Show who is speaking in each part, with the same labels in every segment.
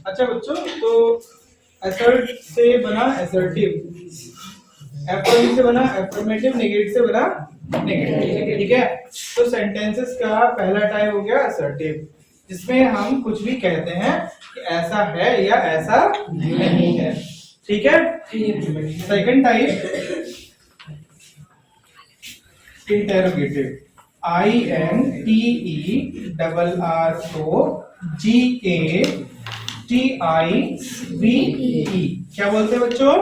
Speaker 1: अच्छा बच्चों, तो असर्ट से बना असर्टिव, एफर्मेटिव से बना एफर्मेटिव, नेगेटिव से बना नेगेटिव। ठीक है, तो सेंटेंसेस का पहला टाइप हो गया असर्टिव, जिसमें हम कुछ भी कहते हैं कि ऐसा है या ऐसा नहीं है। ठीक है। Second type interrogative, INTEROGATIVE। क्या बोलते हैं बच्चों?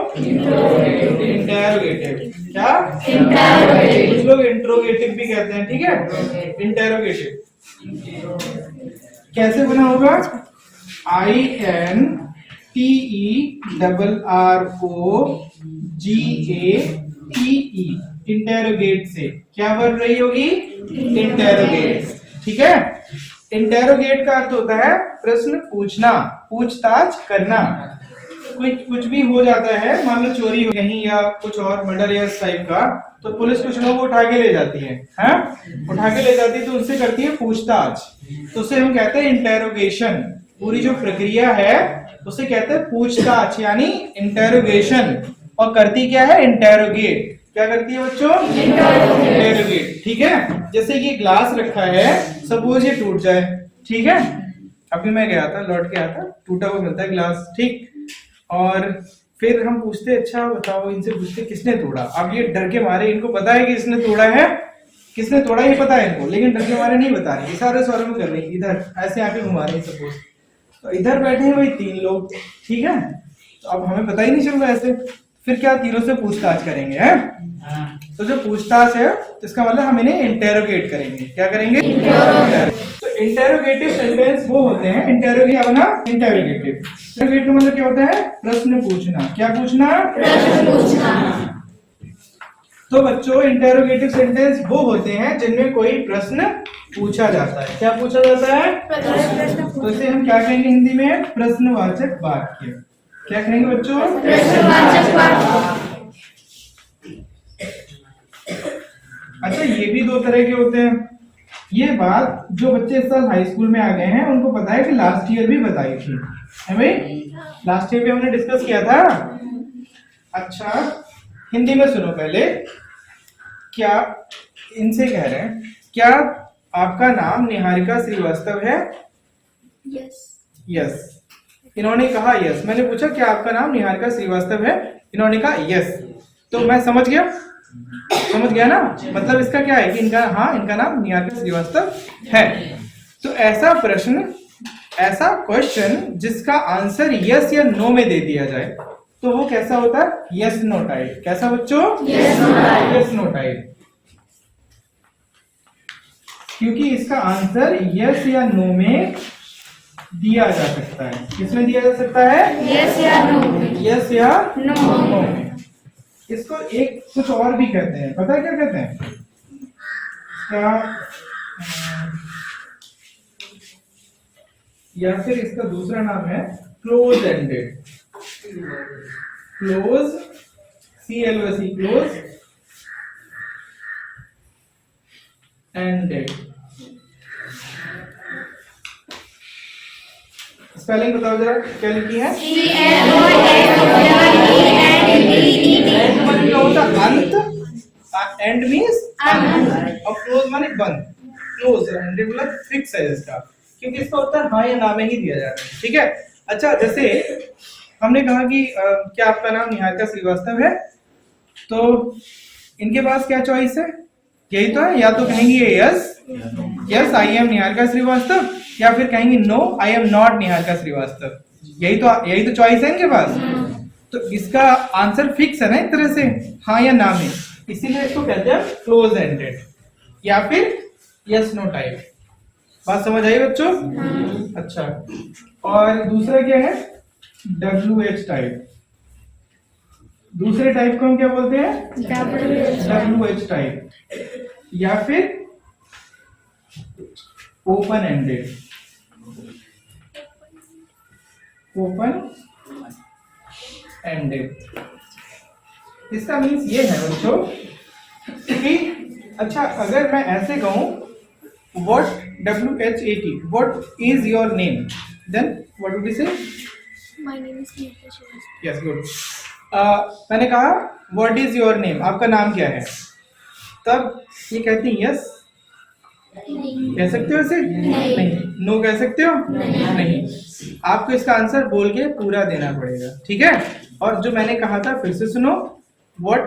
Speaker 1: इंटेरोगेटिव। क्या? इंटेरोगेटिव। कुछ लोग इंट्रोगेटिव भी कहते हैं। ठीक है, इंटेरोगेटिव कैसे बना होगा? INTERROGATE, इंटेरोगेट से क्या बन रही होगी? इंटेरोगेट। ठीक है, इंटेरोगेट का अर्थ होता है प्रश्न पूछना, पूछताछ करना। कुछ भी हो जाता है, मान लो चोरी हो कहीं या कुछ और मर्डर या इस टाइप का, तो पुलिस कुछ लोगों को उठा के ले जाती है, हैं? उठा के ले जाती है तो उनसे करती है पूछताछ, तो उसे हम कहते हैं इंटेरोगेशन। पूरी जो प्रक्रिया है उसे कहते हैं पूछताछ, यानी इंटेरोगेशन। और करती क्या है? इंटेरोगेट। क्या करती है बच्चों? इंटेरोगेट। ठीक है, जैसे ये ग्लास रखा है, सपोज ये टूट जाए। ठीक है, अभी मैं गया था, लौट के आया था, टूटा हुआ मिलता है ग्लास। ठीक, और फिर हम पूछते अच्छा बताओ, इनसे पूछते किसने तोड़ा। अब ये डर के मारे, इनको पता है कि इसने तोड़ा है, किसने तोड़ा ये पता है इनको, लेकिन डर के मारे नहीं बता रहे, इशारे सौरे में कर रही है। इधर ऐसे आके घुमा रहे हैं सपोज, तो इधर बैठे हैं वही 3 लोग। ठीक है, तो अब हमें पता ही नहीं चल रहा ऐसे, फिर क्या तीनों से पूछताछ करेंगे, हैं? तो जो पूछताछ है तो इसका मतलब हम इन्हें इंटेरोगेट करेंगे। क्या करेंगे? तो इंटेरोगेटिव सेंटेंस वो होते हैं, इंटेरोगेट बना इंटेरोगेटिव। इंटेरोगेट का मतलब क्या होता है? प्रश्न पूछना। क्या पूछना? प्रश्न पूछना। तो बच्चों इंटेरोगेटिव सेंटेंस वो होते हैं जिनमें कोई प्रश्न पूछा जाता है। क्या पूछा जाता है? प्रश्न। तो इसे हम क्या कहेंगे हिंदी में? प्रश्नवाचक वाक्य। क्या कहेंगे बच्चों? प्रश्नवाचक वाक्य। अच्छा, ये भी 2 तरह के होते हैं। ये बात जो बच्चे इस साल हाई स्कूल में आ गए हैं उनको पता है कि लास्ट ईयर भी बताई थी, है भाई? लास्ट ईयर भी हमने डिस्कस किया था। अच्छा, हिंदी में सुनो पहले। क्या इनसे कह रहे हैं, क्या आपका नाम निहारिका श्रीवास्तव है?
Speaker 2: यस।
Speaker 1: यस। इन्होंने कहा यस। मैंने पूछा क्या आपका नाम निहारिका श्रीवास्तव है? इन्होंने कहा यस। तो मैं समझ गया, समझ गया ना? मतलब इसका क्या है कि इनका, हाँ, इनका नाम निहारिका श्रीवास्तव है। तो ऐसा प्रश्न, ऐसा क्वेश्चन जिसका आंसर यस या नो में दे दिया जाए, तो वो कैसा होता है? Yes no type. कैसा बच्चों? Yes no type. क्योंकि इसका आंसर यस या नो में दिया जा सकता है। किसमें दिया जा सकता है?
Speaker 2: यस या नो।
Speaker 1: यस या
Speaker 2: नो
Speaker 1: में। इसको एक कुछ और भी कहते हैं, पता है क्या कहते हैं इसका? या फिर इसका दूसरा नाम है close ended. Close, CLOC, close ended. Spelling बताओ जरा, क्या लिखी है? क्या होता है? अंत। एंड मीन्स अंत, और क्लोज माने बंद। क्लोज एंडेड मतलब फिक्स है इसका, क्योंकि इसका होता है हाँ या ना में ही दिया जाता है। ठीक है। अच्छा, जैसे हमने कहा कि क्या आपका नाम निहारिका श्रीवास्तव है, तो इनके पास क्या चॉइस है? यही तो है, या तो कहेंगे yes, yes I am Niharika Srivastava, या फिर कहेंगे no I am not Niharika Srivastava. यही तो चॉइस है इनके पास। तो इसका आंसर फिक्स है ना एक तरह से, हाँ या ना में, इसीलिए इसको कहते हैं क्लोज एंडेड या फिर यस नो टाइप। बात समझ आई बच्चों? अच्छा, और दूसरा क्या है? WH type. दूसरे टाइप को हम क्या बोलते हैं? WH टाइप, या फिर ओपन एंडेड। ओपन एंडेड, इसका मीन्स ये है बच्चों कि अच्छा, अगर मैं ऐसे कहूं, what WHAT, what is your name, then what would you say?
Speaker 2: My name is Neha Srivastava.
Speaker 1: Yes good. मैंने कहा व्हाट इज योर नेम, आपका नाम क्या है, तब ये कहती है यस कह सकते हो इसे? नहीं। नो कह सकते हो? नहीं। आपको इसका आंसर बोल के पूरा देना पड़ेगा, ठीक है? और जो मैंने कहा था फिर से सुनो, what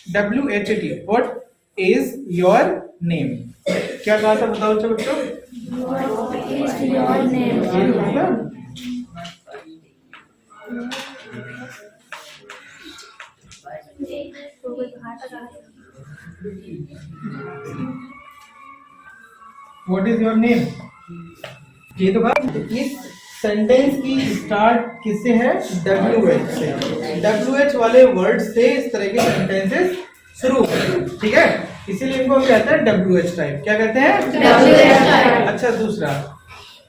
Speaker 1: WHAT what is your name, क्या कहा था बताओ बच्चों?
Speaker 2: What is your name?
Speaker 1: What is your name, ये तो कहा। इस सेंटेंस की स्टार्ट किससे है? WH से। WH वाले वर्ड से इस तरह के सेंटेंसेस शुरू होते हैं, ठीक है? इसीलिए इनको हम कहते हैं WH टाइप। क्या कहते हैं? WH type. अच्छा, दूसरा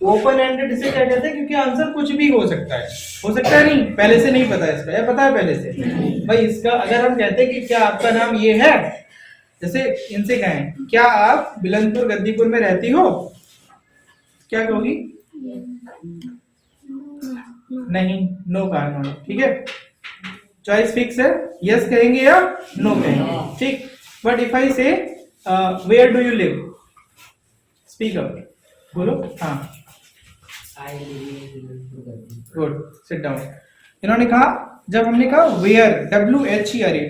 Speaker 1: ओपन एंडेड इसे क्या कहते हैं? क्योंकि आंसर कुछ भी हो सकता है। हो सकता है नहीं, पहले से नहीं पता है इसका, या पता है पहले से? भाई इसका अगर हम कहते हैं कि क्या आपका नाम ये है, जैसे इनसे कहें क्या आप बिलंदपुर गद्दीपुर में रहती हो, क्या कहोगी? नहीं, नो कहा उन्होंने, ठीक है? चॉइस फिक्स है, यस कहेंगे या नो कहेंगे, ठीक? But if I say where do you live, speak up, बोलो। हाँ, गुड, सिट डाउन। इन्होंने कहा, जब हमने कहा where, WHERE,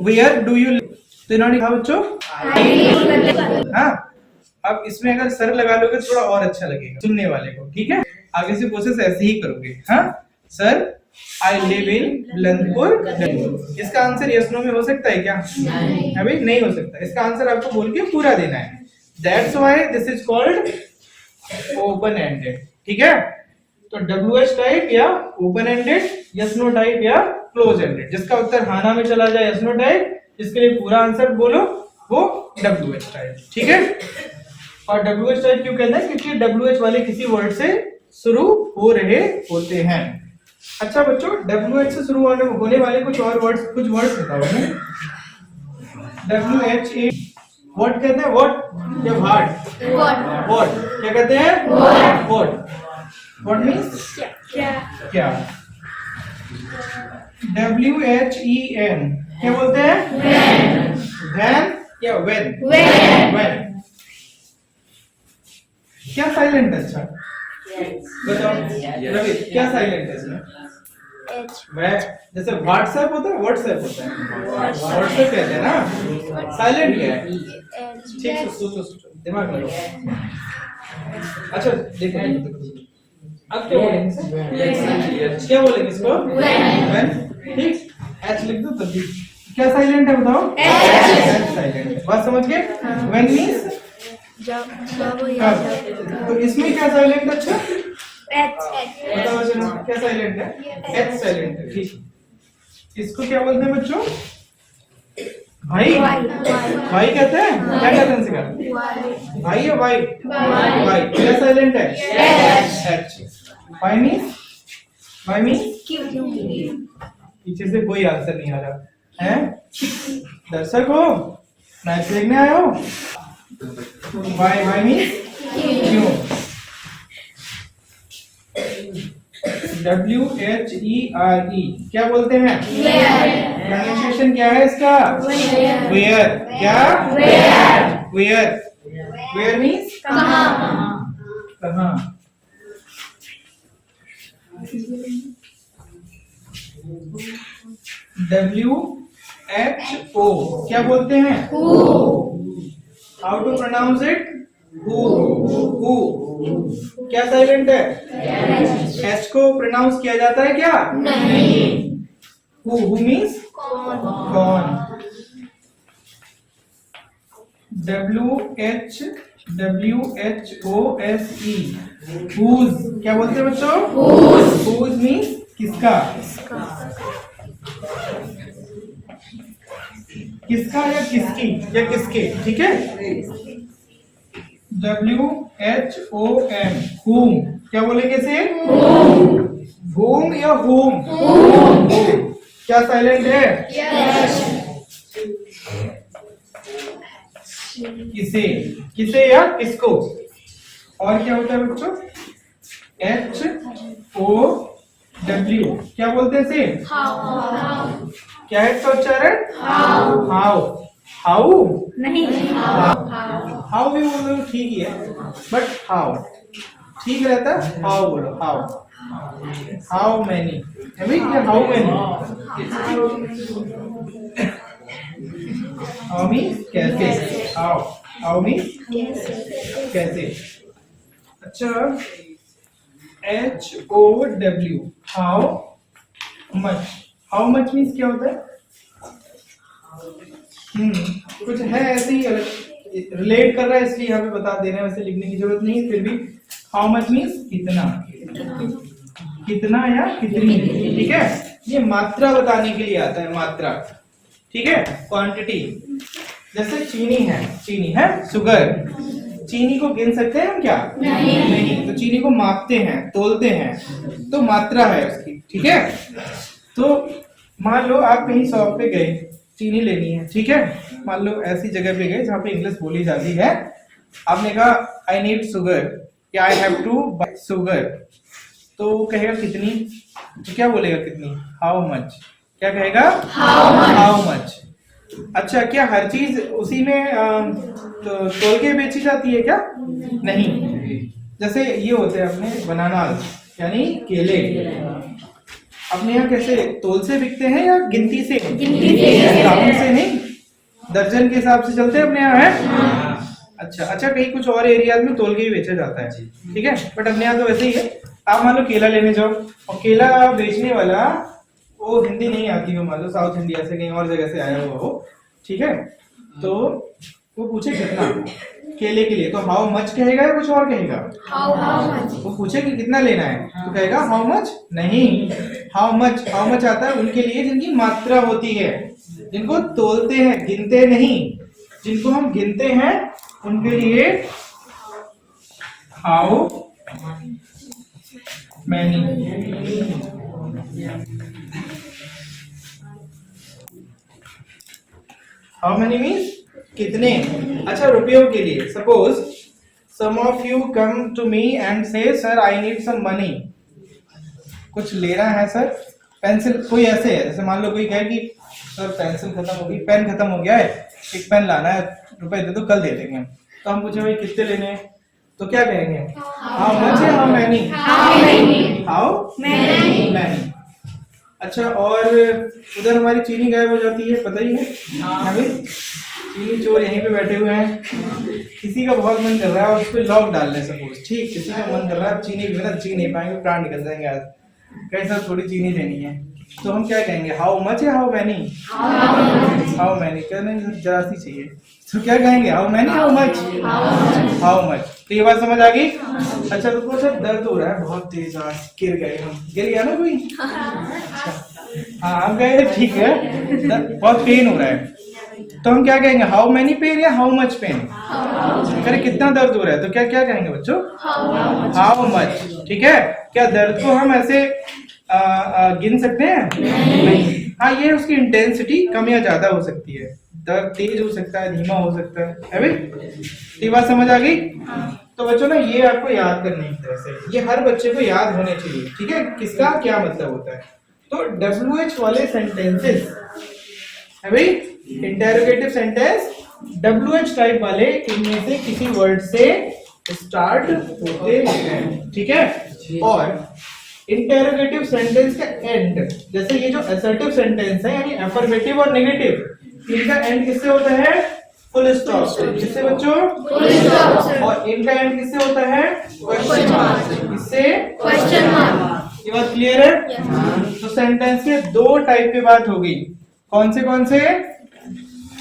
Speaker 1: where do you live, तो इन्होंने कहा बच्चों हाँ। अब इसमें अगर सर लगा लोगे थोड़ा और अच्छा लगेगा सुनने वाले को, ठीक है? आगे से प्रोसेस ऐसे ही करोगे। हाँ sir, I live in Bilandpur. इसका आंसर यस नो में हो सकता है क्या? अभी नहीं हो सकता। इसका आंसर आपको बोल के पूरा देना है। That's why this is called open ended, ठीक है? तो WH टाइप या open ended, yes no type या क्लोज एंडेड। जिसका उत्तर हाना में चला जाए यस नो टाइप, इसके लिए पूरा आंसर बोलो वो WH टाइप, ठीक है? और WH टाइप क्यों कहते हैं? क्योंकि WH वाले किसी वर्ड से शुरू हो रहे होते हैं। अच्छा बच्चों, WH से शुरू होने वाले कुछ वर्ड्स बताओ हमें। WH व्हाट कहते हैं? व्हाट या व्हाट? व्हाट क्या कहते हैं? व्हाट। व्हाट मींस क्या? WHEN क्या बोलते हैं? व्हेन या व्हेन? व्हेन। क्या साइलेंट है? अच्छा बताओ रवि, क्या साइलेंट है इसमें? जैसे व्हाट्सएप होता है, व्हाट्सएप होता है, व्हाट्सएप कहते हैं ना, साइलेंट क्या है? ठीक है, सोचो दिमाग लगाओ। अच्छा देखो, अब क्या बोलेंगे? क्या बोलेंगे इसको? व्हेन, ठीक? एच लिख दो तभी। क्या साइलेंट है बताओ? एच साइलेंट है। बात समझ गए? व्हेन मींस
Speaker 2: जब
Speaker 1: तो इसमें क्या साइलेंट है? अच्छा
Speaker 2: H
Speaker 1: बताओ चलो, क्या साइलेंट है? एच साइलेंट है, ठीक। इसको क्या बोलते हैं बच्चों? भाई। भाई कहते हैं? क्या कहते हैं इसका? भाई या वाई? भाई। क्या साइलेंट है? एच। वाई मींस पीछे से कोई आंसर नहीं आ रहा है। दर्शक हो, मैच देखने आए हो? वाई मींस क्यों? WHERE क्या बोलते हैं? प्रोनाउंसिएशन क्या है इसका? वेयर। क्या? वेयर मींस कहाँ। WHO क्या बोलते हैं? How to pronounce it? Who. क्या साइलेंट है? एच को प्रोनाउंस किया जाता है क्या? नहीं। हु मींस कौन। WHOSE whose क्या बोलते हैं बच्चों? whose मींस किसका। किसका या किसकी या किसके, ठीक है? WHOM whom क्या बोलेंगे इसे? whom या whom? क्या साइलेंट है? किसे या किसको? और क्या होता है बच्चों? HOW, क्या बोलते हैं इसे? क्या है इसका उच्चारण? हाउ। हाउ
Speaker 2: नहीं,
Speaker 1: हाउ भी बोलो ठीक ही है, बट हाउ ठीक रहता है। हाउ बोलो, हाउ। हाउ मैनी है भाई, क्या हाउ मैनी? हाउ मीन्स कैसे, हाउ। हाउ मीन्स कैसे। अच्छा, HOW, how much. How much means क्या होता है? कुछ है ऐसे ही, रिलेट कर रहा है इसलिए यहाँ पे बता दे रहे हैं, वैसे लिखने की जरूरत नहीं है, फिर भी हाउ मच मीन्स कितना, कितना या कितनी, ठीक है। ये मात्रा बताने के लिए आता है, मात्रा, ठीक है, क्वांटिटी। जैसे चीनी है शुगर, चीनी को गिन सकते हैं हम क्या? नहीं। तो चीनी को मापते हैं, तोलते हैं, तो मात्रा है उसकी, ठीक है। तो मान लो आप कहीं शॉप पे गए, चीनी लेनी है, ठीक है। मान लो ऐसी जगह पे गए जहाँ पे इंग्लिश बोली जाती है, आपने कहा आई नीड शुगर या I have to buy sugar, तो वो कहेगा कितनी, तो क्या बोलेगा कितनी? How much. क्या कहेगा? How much. अच्छा, क्या हर चीज उसी में तोल के बेची जाती है क्या? नहीं। जैसे ये होते हैं अपने बनानास, यानी केले, अपने यहाँ कैसे तोल से बिकते हैं या गिनती से? काउंट से नहीं, दर्जन के हिसाब से चलते हैं अपने यहाँ, है? अच्छा, कहीं कुछ और एरियाज में तोल के ही बेचा जाता है, ठीक है, बट अपने यहाँ तो वैसे ही है। आप मान लो केला लेने जाओ, और केला बेचने वाला वो हिंदी नहीं आती हो, मान लो साउथ इंडिया से कहीं और जगह से आया हुआ हो, ठीक है, तो वो पूछे कितना केले के लिए, तो हाउ मच कहेगा या कुछ और कहेगा? वो पूछे कि कितना लेना है, तो कहेगा हाउ मच नहीं, हाउ मच आता है उनके लिए जिनकी मात्रा होती है, जिनको तोलते हैं, गिनते नहीं। जिनको हम गिनते हैं उनके लिए how many. How many means कितने। अच्छा, रुपयों के लिए, suppose some of you come to me and say sir I need some money, कुछ लेना है सर, पेंसिल, कोई ऐसे है, जैसे मान लो कोई कहे कि सर पेंसिल खत्म हो गई, पेन खत्म हो गया है, एक पेन लाना है, रुपए दे दो, कल दे देंगे। तो हम पूछे भाई कितने लेने हैं, तो क्या कहेंगे? हाउ मच या हाउ मैनी? How many. अच्छा, और उधर हमारी चीनी गायब हो जाती है, पता ही है हमें, चीनी चोर यहीं पे बैठे हुए हैं, किसी का बहुत मन कर रहा है और उस पर लॉक डाल ले, सपोज, ठीक, किसी का मन कर रहा है चीनी के बिना जी नहीं पाएंगे, प्राण निकल जाएंगे आज, कैसा थोड़ी चीनी लेनी है, तो हम क्या कहेंगे? हाउ मच या हाउ मैनी? How many. कहने जरा सी चाहिए, तो क्या कहेंगे? How many, how much? How much. तो ये बात समझ आ गई? अच्छा, तो थोड़ा सा दर्द हो रहा है बहुत तेज, आज गिर गए हम, गिर गया ना कोई? हाँ, हम गए, ठीक है, बहुत पेन हो रहा है, तो हम क्या कहेंगे? हाउ मैनी पेन या हाउ मच पेन? अरे कितना दर्द हो रहा है, तो क्या क्या कहेंगे बच्चों? हाउ मच, ठीक है। क्या दर्द को हम ऐसे गिन सकते हैं? नहीं। हाँ, ये उसकी इंटेंसिटी कम या ज्यादा हो सकती है, दर्द तेज हो सकता है, धीमा हो सकता है भाई? ये बात समझ आ गई? तो बच्चों ना, ये आपको याद करने की तरह से, ये हर बच्चे को याद होने चाहिए, ठीक है, किसका क्या मतलब होता है। तो WH वाले सेंटेंसेस है भाई, इंटेरोगेटिव सेंटेंस WH टाइप वाले, इनमें से किसी वर्ड से स्टार्ट होते हैं, ठीक है। और इंटेरोगेटिव सेंटेंस का एंड, जैसे ये जो असर्टिव सेंटेंस है, यानी अफर्मेटिव और नेगेटिव, इनका एंड किससे होता है? फुल स्टॉप से। किससे बच्चों? फुल स्टॉप से। और इनका एंड किससे होता है? क्वेश्चन मार्क से। किससे? Question mark. ये बात क्लियर है? तो सेंटेंस के दो टाइप की बात हो गई, कौन से?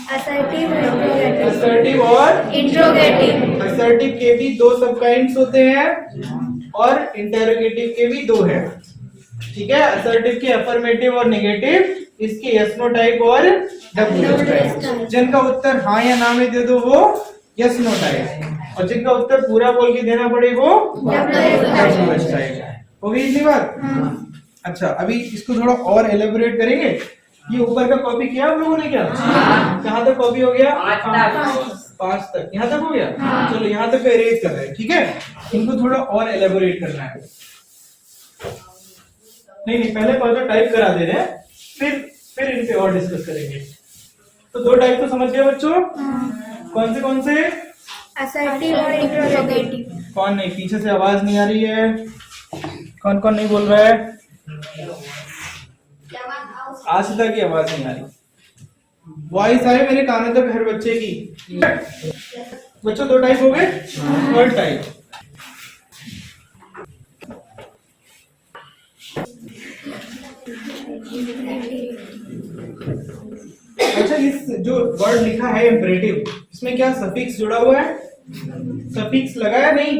Speaker 1: असर्टिव और इंट्रोगेटिव। असर्टिव के भी दो सब काइंड्स होते हैं और इंटेरोगेटिव के भी दो है, ठीक है। असर्टिव के अफर्मेटिव और नेगेटिव, इसके यस नो टाइप और WH टाइप। जिनका उत्तर हाँ या ना में दे दो वो यस नो टाइप, और जिनका उत्तर पूरा बोल के देना पड़े वो WH टाइप। हो गई इतनी बात? अच्छा, अभी इसको थोड़ा और एलेबोरेट करेंगे। ये ऊपर का कॉपी किया आप लोगों ने क्या? कहाँ तक कॉपी हो गया? 5 तक, यहाँ तक हो गया। चलो यहाँ तक इरेज कर रहे हैं, ठीक है। इनको थोड़ा और एलेबोरेट करना है। नहीं पहले पॉइंट टाइप करा दे रहे हैं, फिर इन पे और डिस्कस करेंगे। तो 2 टाइप तो समझ गए बच्चों। कौन से?
Speaker 2: असर्टिव और इंट्रोगेटिव।
Speaker 1: कौन नहीं, पीछे से आवाज नहीं आ रही है, कौन नहीं बोल रहा है? आशिता की आवाज नहीं आ रही। वॉइस आए मेरे कानों तक हर बच्चे की। बच्चों 2 टाइप हो गए। थर्ड टाइप, अच्छा इस जो वर्ड लिखा है इम्परेटिव, इसमें क्या सफिक्स जुड़ा हुआ है? सफिक्स लगा है? नहीं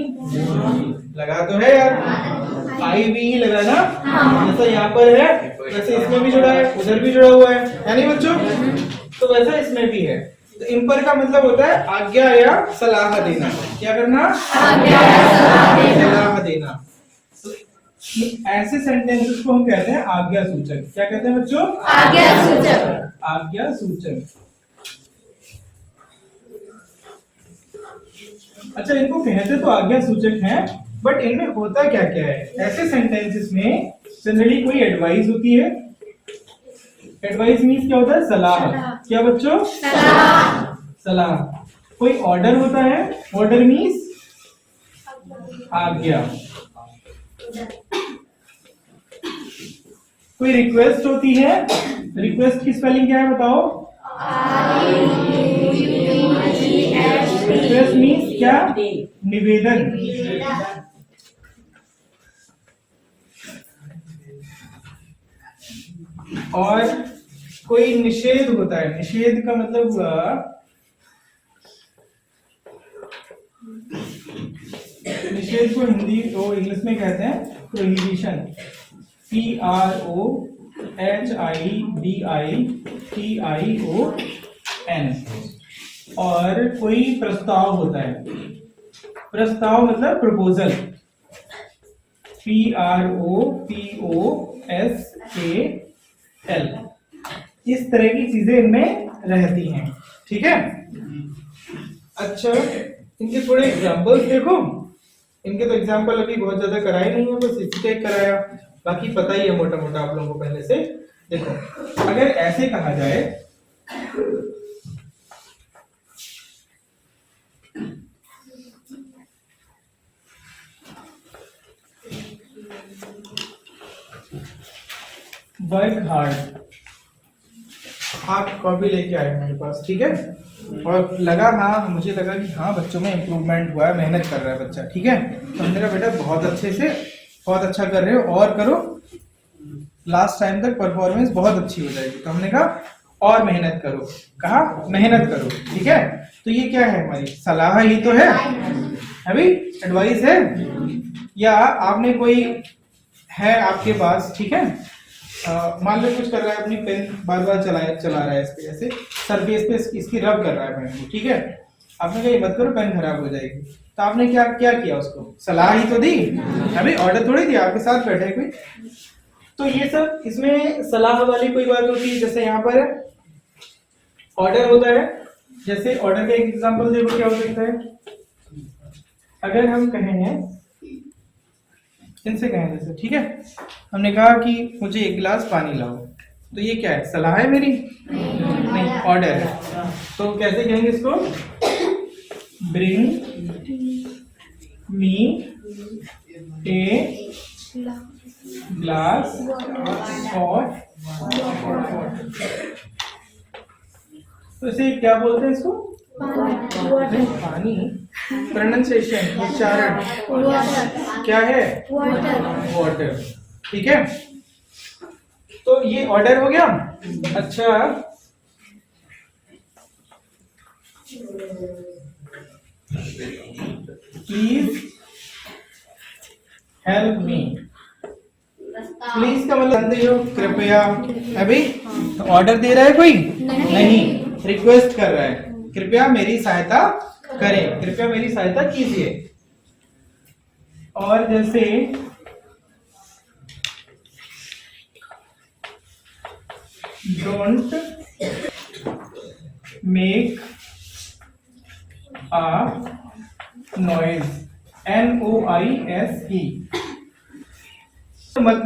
Speaker 1: लगा तो है यार, आई भी लगा ना। जैसा यहाँ पर है वैसे इसमें भी जुड़ा है, उधर भी जुड़ा हुआ है नहीं बच्चों? तो वैसा इसमें भी है। तो इम्पर का मतलब होता है आज्ञा या सलाह देना। क्या करना? आज्ञा या सलाह देना। तो ऐसे सेंटेंसेस को हम कहते हैं आज्ञा सूचक। क्या कहते हैं बच्चों? आज्ञा सूचक। आज्ञा सूचक। अच्छा इनको कहते तो आज्ञा सूचक हैं, बट इनमें होता क्या क्या है? ऐसे सेंटेंसेस में जनरली कोई एडवाइस होती है। एडवाइस मीन्स क्या होता है? सलाह। क्या बच्चों? सलाह। कोई ऑर्डर होता है, ऑर्डर मीन्स आज्ञा। कोई रिक्वेस्ट होती है, रिक्वेस्ट की स्पेलिंग क्या है बताओ? रिक्वेस्ट मीन्स क्या? निवेदन। और कोई निषेध होता है, निषेध का मतलब निषेध को हिंदी तो इंग्लिश में कहते हैं प्रोहिबिशन। PROHIBITION। और कोई प्रस्ताव होता है, प्रस्ताव मतलब प्रपोजल। PROPOSAL। इस तरह की चीजें इनमें रहती हैं, ठीक है। अच्छा इनके थोड़े एग्जांपल्स देखो। इनके तो एग्जांपल अभी बहुत ज्यादा कराए नहीं है, बस इसी का कराया, बाकी पता ही है मोटा मोटा आप लोगों को पहले से। देखो अगर ऐसे कहा जाए, वर्क हार्ड। आप कॉपी लेके आए मेरे पास, ठीक है। और लगा हाँ, मुझे लगा कि हाँ बच्चों में इम्प्रूवमेंट हुआ है, मेहनत कर रहा है बच्चा, ठीक है। तो मेरा बेटा बहुत अच्छे से, बहुत अच्छा कर रहे हो, और करो, लास्ट टाइम तक परफॉर्मेंस बहुत अच्छी हो जाएगी। तो हमने कहा और मेहनत करो, कहा मेहनत करो, ठीक है। तो ये क्या है? हमारी सलाह ही तो है, अभी एडवाइस है। या आपने कोई है आपके पास, ठीक है, मान लो कुछ कर रहा है, अपनी पेन बार बार चला रहा है इस पे, ऐसे सरफेस पे इसकी रब कर रहा है पेन को, ठीक है। आपने कहा ये मत करो पेन खराब हो जाएगी, तो आपने क्या किया उसको? सलाह ही तो दी, अभी ऑर्डर थोड़ी दिया, आपके साथ बैठे कोई। तो ये सब इसमें सलाह वाली कोई बात होती है। जैसे यहाँ पर ऑर्डर होता है, जैसे ऑर्डर का एक एग्जांपल देखो क्या हो सकता है। अगर हम कहें, इनसे कहें जैसे, ठीक है, हमने कहा कि मुझे 1 गिलास पानी लाओ, तो ये क्या है? सलाह है मेरी? नहीं, ऑर्डर है। तो कैसे कहेंगे इसको? Bring me a glass of water. तो इसे क्या बोलते हैं इसको? पानी। प्रोनाउंसिएशन, उच्चारण क्या है? वाटर, ठीक है। तो ये ऑर्डर हो गया। अच्छा प्लीज हेल्प मी। प्लीज का मतलब जानते हो, कृपया। अभी ऑर्डर दे रहा है कोई? नहीं, रिक्वेस्ट कर रहा है, कृपया मेरी सहायता करें, कृपया मेरी सहायता कीजिए। और जैसे डोंट मेक नॉइज, NOISE। मत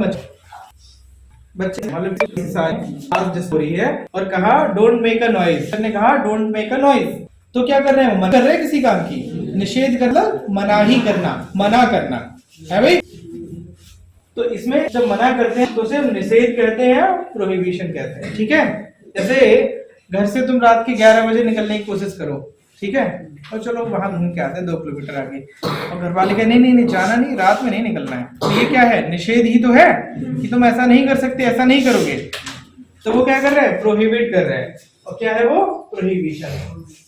Speaker 1: बच्चे मतलब हो रही है और कहा don't make a noise, sir ने कहा डोंट मेक अ नॉइज, तो क्या कर रहे हैं, मना कर रहे हैं किसी काम की, निषेध करना, मनाही करना, मना करना है भाई। तो इसमें जब मना करते हैं तो उसे हम निषेध कहते हैं, प्रोहिबिशन कहते हैं, ठीक है। जैसे घर से तुम रात के 11 बजे निकलने की कोशिश करो, ठीक है, और चलो वहां घूम के आते हैं 2 किलोमीटर आगे, और घर वाले कहे नहीं जाना नहीं, रात में नहीं निकलना है, तो ये क्या है, निषेध ही तो है कि तुम ऐसा नहीं कर सकते, ऐसा नहीं करोगे, तो वो क्या कर रहा है, प्रोहिबिट कर रहा है, और क्या है वो, प्रोहिबिशन।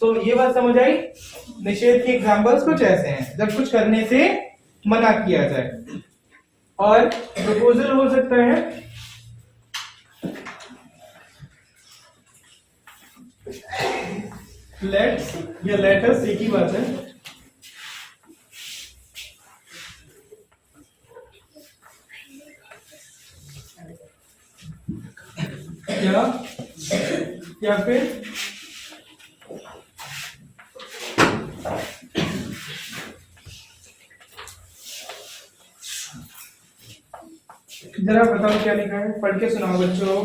Speaker 1: तो ये बात समझ आई। निषेध के एग्जांपल्स कुछ ऐसे हैं, जब कुछ करने से मना किया जाए। और प्रपोजल हो सकता है लेट्स या लेटस, एक ही बात है। या फिर जरा बताओ क्या लिखा है, पढ़ के सुनाओ बच्चों।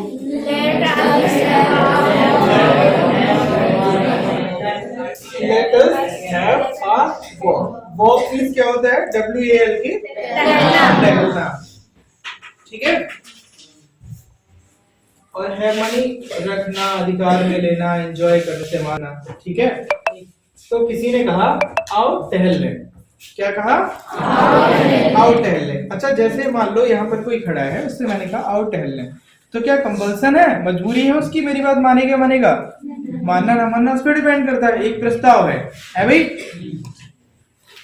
Speaker 1: Let us have a walk. Walk means क्या होता है, WALK, टहलना, ठीक है। और है मानी रखना, अधिकार में लेना, एंजॉय करने से माना, ठीक है। तो किसी ने कहा आओ टहल ले, क्या कहा, आओ टहल ले। अच्छा, जैसे मान लो यहाँ पर कोई खड़ा है, उससे मैंने कहा आओ टहल ले, तो क्या कंपल्सन है, मजबूरी है उसकी, मेरी बात मानेगा मानेगा, मानना ना मानना उस पर डिपेंड करता है, एक प्रस्ताव है भाई।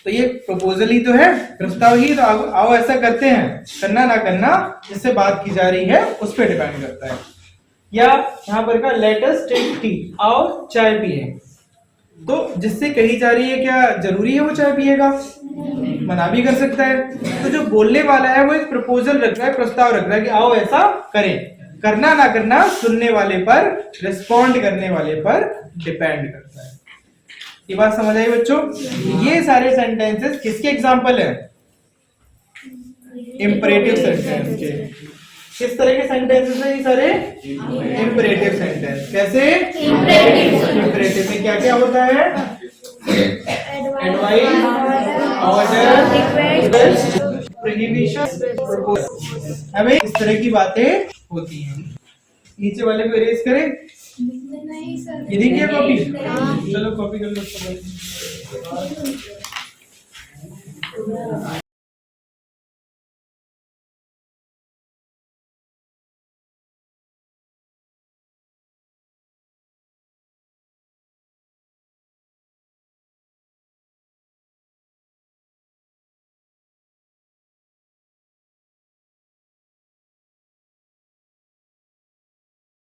Speaker 1: तो ये प्रपोजल ही तो है, प्रस्ताव ही तो, आओ ऐसा करते हैं, करना ना करना जिससे बात की जा रही है उस पर डिपेंड करता है। या यहाँ पर का लेट अस टेक टी, आओ चाय पिए, तो जिससे कही जा रही है क्या जरूरी है वो चाय पिएगा, मना भी कर सकता है। तो जो बोलने वाला है वो एक प्रपोजल रख रहा है, प्रस्ताव रख रहा है कि आओ ऐसा करें, करना ना करना सुनने वाले पर, रिस्पॉन्ड करने वाले पर डिपेंड करता है। ये बात समझ आई बच्चों। ये सारे सेंटेंसेस किसके एग्जाम्पल है, इंपरेटिव सेंटेंस के। किस तरह के सेंटेंसेस हैं ये सारे, इंपरेटिव सेंटेंस। कैसे, इंपरेटिव में क्या क्या होता है, advice, order, request, prohibition, proposal, हमें इस तरह की बातें होती हैं। नीचे वाले को इरेज करें, ये देखिए कॉपी, चलो कॉपी कर लो।